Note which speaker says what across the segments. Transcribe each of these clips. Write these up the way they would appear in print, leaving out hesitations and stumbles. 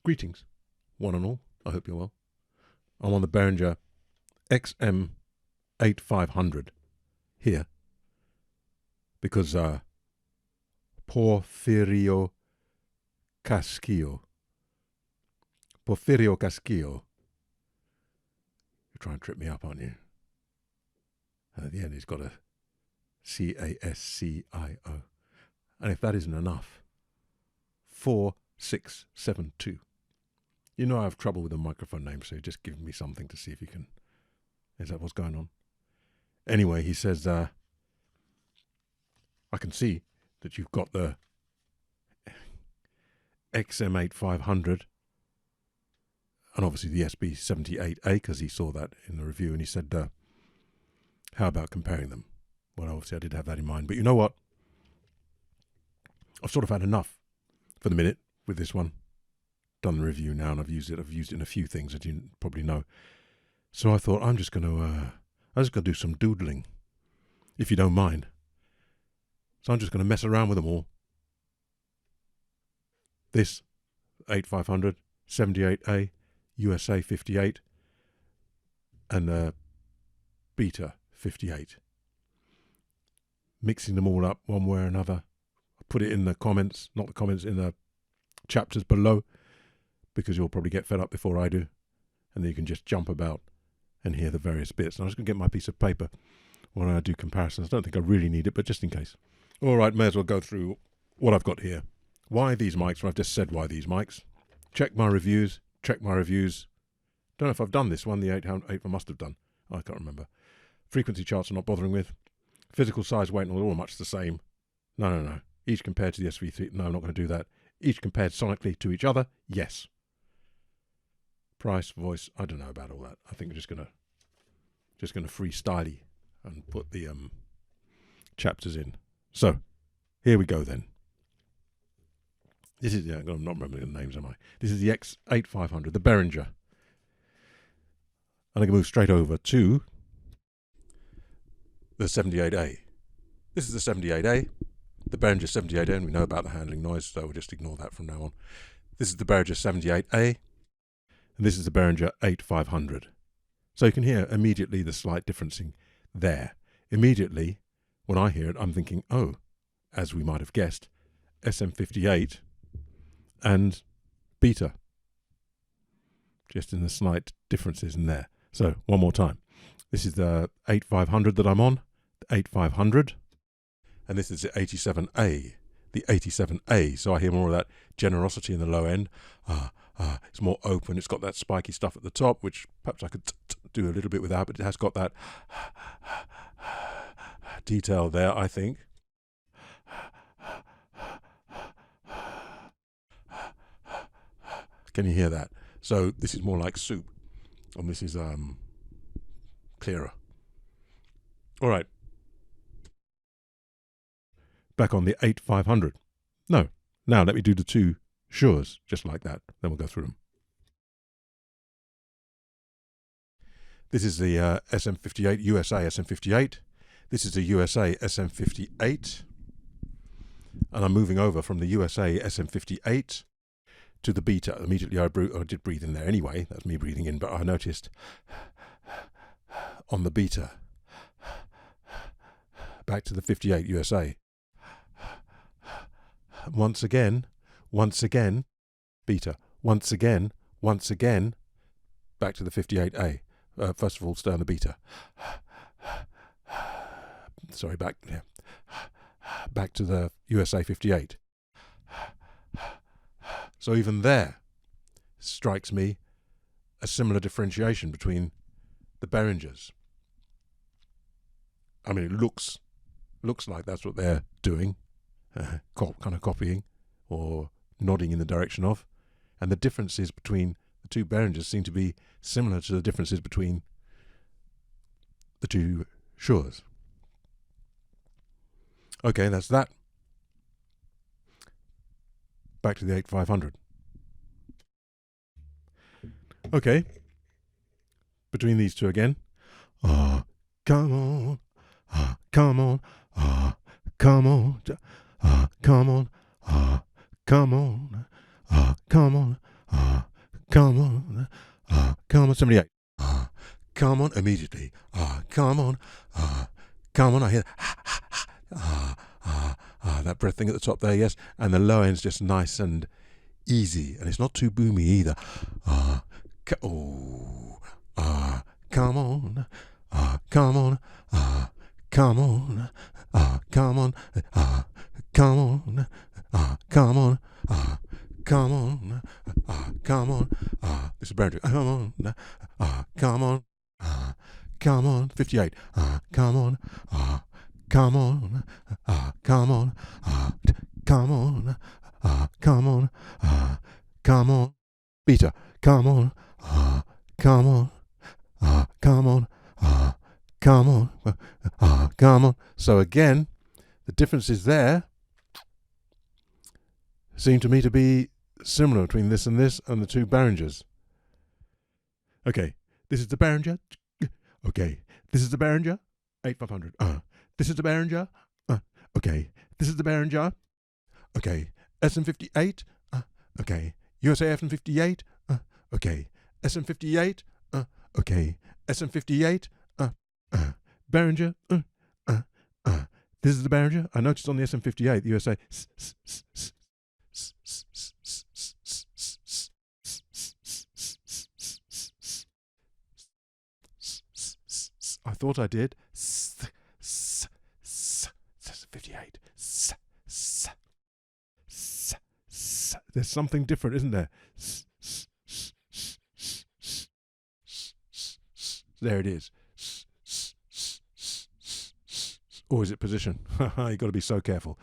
Speaker 1: Greetings, one and all. I hope you're well. I'm on the Behringer XM8500 here because Porfirio Casquillo. You're trying to trip me up, aren't you? And at the end, he's got a CASCIO. And if that isn't enough, 4672. You know I have trouble with the microphone name, so just give me something to see if you can. Is that what's going on? Anyway, he says, I can see that you've got the XM8500 and obviously the SB78A, because he saw that in the review, and he said, how about comparing them? Well, obviously I did have that in mind, but you know what? I've sort of had enough for the minute with this one. Done the review now, and I've used it in a few things, as you probably know. So I thought I'm just going to do some doodling, if you don't mind. So I'm just going to mess around with them all. This 8500, 78A, USA 58, and Beta 58. Mixing them all up one way or another. I put it in the comments, not the comments, in the chapters below, because you'll probably get fed up before I do, and then you can just jump about and hear the various bits. And I'm just going to get my piece of paper when I do comparisons. I don't think I really need it, but just in case. All right, may as well go through what I've got here. Why these mics? Well, I've just said why these mics. Check my reviews. Don't know if I've done this one. The 800, I must have done. I can't remember. Frequency charts I'm not bothering with. Physical size, weight, and all much the same. No. Each compared to the SV3. No, I'm not going to do that. Each compared sonically to each other. Yes. Price, voice. I don't know about all that. I think we're just gonna freestyle and put the chapters in. So here we go then. This is, I'm not remembering the names, am I? This is the X8500, the Behringer. And I can move straight over to the 78A. This is the 78A, the Behringer 78A, and we know about the handling noise, so we'll just ignore that from now on. This is the Behringer 78A, and this is the Behringer 8500. So you can hear immediately the slight differencing there. Immediately, when I hear it, I'm thinking, oh, as we might have guessed, SM58 and Beta. Just in the slight differences in there. So, one more time. This is the 8500 that I'm on, the 8500. And this is the 87A, the 87A. So I hear more of that generosity in the low end. It's more open. It's got that spiky stuff at the top, which perhaps I could do a little bit without, but it has got that detail there, I think. Can you hear that? So this is more like soup, and this is clearer. All right. Back on the 8500. No. Now let me do the two Shures, just like that. Then we'll go through them. This is the SM58, USA SM58. This is the USA SM58. And I'm moving over from the USA SM58 to the Beta. Immediately I did breathe in there anyway. That's me breathing in, but I noticed on the Beta, back to the 58 USA. Once again, Beta. Once again, back to the 58A. First of all, stay on the Beta. Sorry, back to the USA 58. So even there strikes me a similar differentiation between the Behringers. I mean, it looks like that's what they're doing, kind of copying or nodding in the direction of, and the differences between the two Behringers seem to be similar to the differences between the two Shures. Okay, that's that. Back to the 8500. Okay, between these two again. Come on, come on, come on, come on, come on, come on, come on, come on, 78. Come on, immediately. Come on, come on. I hear that breath thing at the top there, yes. And the low end's just nice and easy, and it's not too boomy either. Come on, come on, come on, come on, come on, come on, come on, come on. This is Behringer. Come on, come on, 58. Come on, come on, come on, come on, come on, come on, beta. Come on, come on, come on, come on, come on. So again, the differences there seem to me to be similar between this and the two Behringers. Okay, this is the Behringer. Okay, this is the Behringer 8500. This is the Behringer. Okay, this is the Behringer. Okay, SM58. Okay, USA SM58. Okay, SM58. Okay, SM58. Behringer. This is the Behringer. I noticed on the SM58, the USA. I thought I did. 58. There's something different, isn't there? There it is. Or is it position? You've got to be so careful.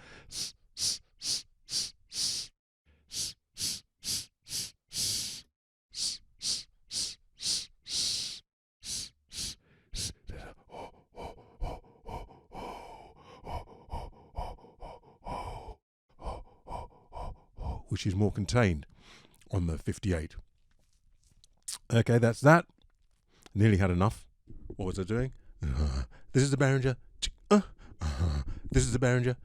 Speaker 1: Which is more contained on the 58. Okay, that's that. Nearly had enough. What was I doing? This is the Behringer. This is the Behringer.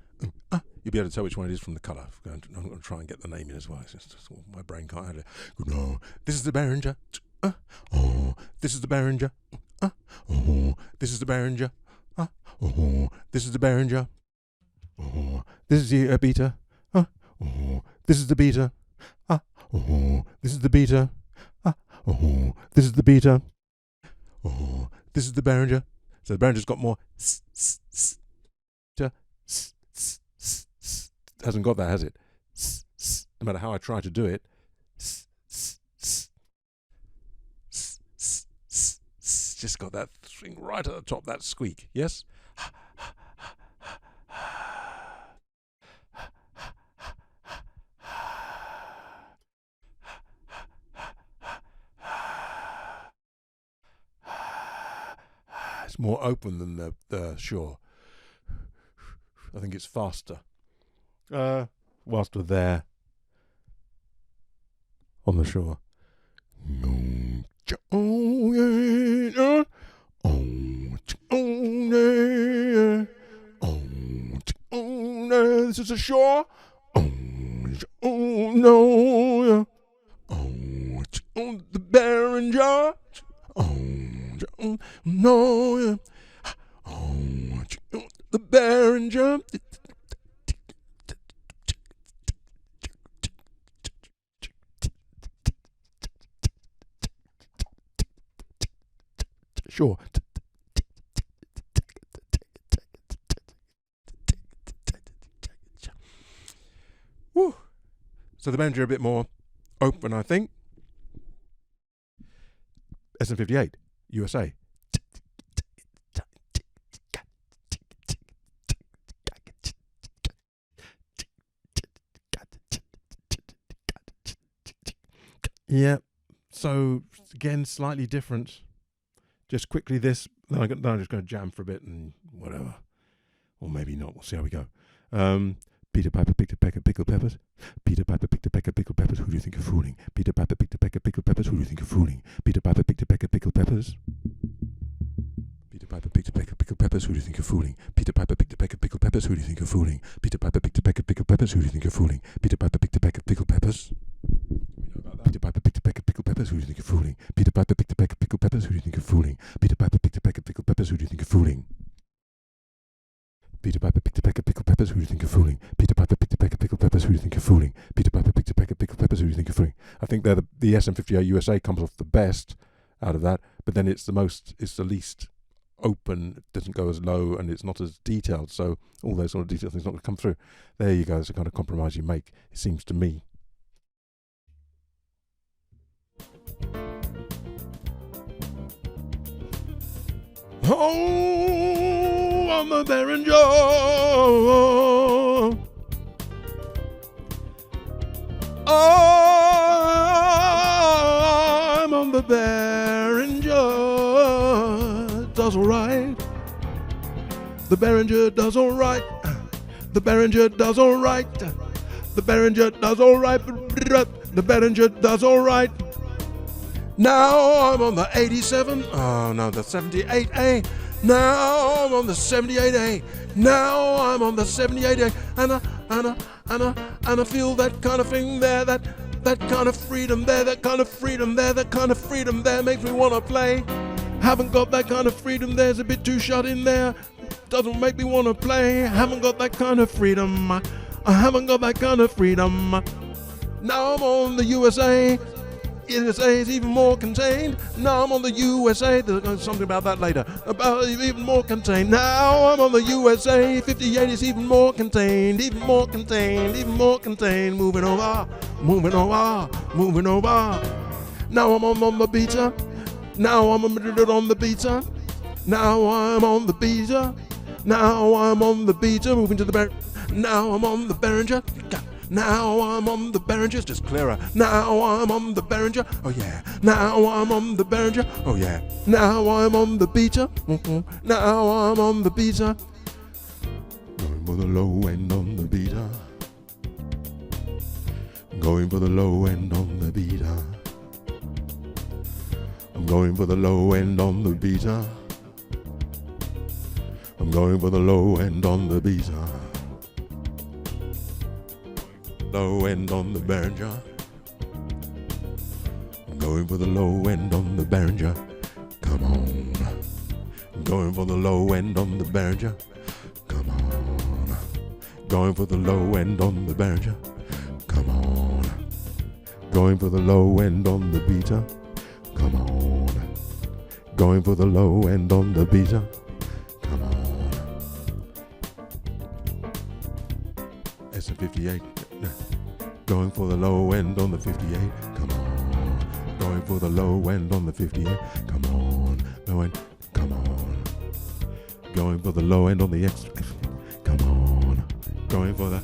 Speaker 1: You'll be able to tell which one it is from the colour. I'm going to try and get the name in as well. It's just, my brain can't handle it. No. This is the Behringer. This is the Behringer. This is the Behringer. This is the Behringer. This is the beta. This is the beta. This is the beta. This is the beta. This is the Behringer. So the Behringer's got more. Hasn't got that, has it? No matter how I try to do it. Just got that thing right at the top, that squeak. Yes? It's more open than the Shure. I think it's faster. Whilst we're there on the Shure. This is a Shure. The Behringer. No, the Behringer. Sure. Woo. So the Behringer a bit more open, I think. SM58. USA. Yeah, so again, slightly different. Just quickly this, then I'm just going to jam for a bit and whatever. Or maybe not, we'll see how we go. Peter Piper picked a peck of pickled peppers. Peter Piper picked a peck of pickled peppers. Who do you think you're fooling? Peter Piper picked a peck of pickled peppers. Who do you think you're fooling? Peter Piper picked a peck of pickled peppers. Peter Piper picked a peck of pickled peppers. Who do you think you're fooling? Peter Piper picked a peck of pickled peppers. Who do you think you're fooling? Peter Piper picked a peck of pickled peppers. Who do you think you're fooling? Peter Piper picked a peck of pickled peppers. Peter Piper picked a peck of pickled peppers. peppers, who do you think you're fooling? Peter Piper picked a peck of pickled peppers, who do you think you're fooling? Peter Piper picked a peck of pickled peppers, who do you think you're fooling? Peter Piper picked a peck of pickled peppers, who do you think you're fooling? Peter Piper picked a peck of pickled peppers, who do you think you're fooling? Peter Piper picked a peck of pickled peppers, who do you think you're fooling? I think they're the SM58 USA comes off the best out of that, but then it's the least open, it doesn't go as low, and it's not as detailed, so all those sort of detailed things not going to come through. There you go, it's the kind of compromise you make, it seems to me. Oh, I'm the Behringer. I'm on the Behringer. Does all right. The Behringer does all right. The Behringer does all right. The Behringer does all right. The Behringer does all right. Now I'm on the 87. Oh no, the 78A. Now I'm on the 78A. Now I'm on the 78A. And I feel that kind of thing there, that kind of freedom there, that kind of freedom there, that kind of freedom there makes me want to play. Haven't got that kind of freedom, there's a bit too shut in there. Doesn't make me want to play. Haven't got that kind of freedom. I haven't got that kind of freedom. Now I'm on the USA. USA is even more contained. Now I'm on the USA. There's something about that later. About even more contained. Now I'm on the USA. 58 is even more contained. Even more contained. Even more contained. Moving over. Moving over. Moving over. Now I'm on the beta. Now I'm on the beta. Now I'm on the beta. Now I'm on the beta. Moving to the Behringer. Now I'm on the Behringer. Now I'm on the Behringer, just clearer. Now I'm on the Behringer, oh yeah. Now I'm on the Behringer, oh yeah. Now I'm on the beta, Now I'm on the beta. Going for the low end on the beta. Going for the low end on the beta. I'm going for the low end on the beta. I'm going for the low end on the beta. Low end on the Behringer. I'm going for the low end on the Behringer. Come on. I'm going for the low end on the Behringer. Come on. Going for the low end on the Behringer. Come on. Going for the low end on the beta. Come on. Going for the low end on the beta. Come on. SM58. Going for the low end on the 58. Come on. Going for the low end on the 58. Come on. Low end. Come on. Going for the low end on the X. Come on. Going for the.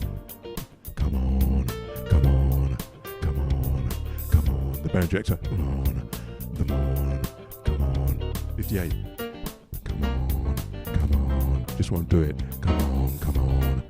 Speaker 1: Come on. Come on. Come on. Come on. The Behringer XM. Come on. Come on. Come on. 58. Come on. Come on. Just won't do it. Come on. Come on.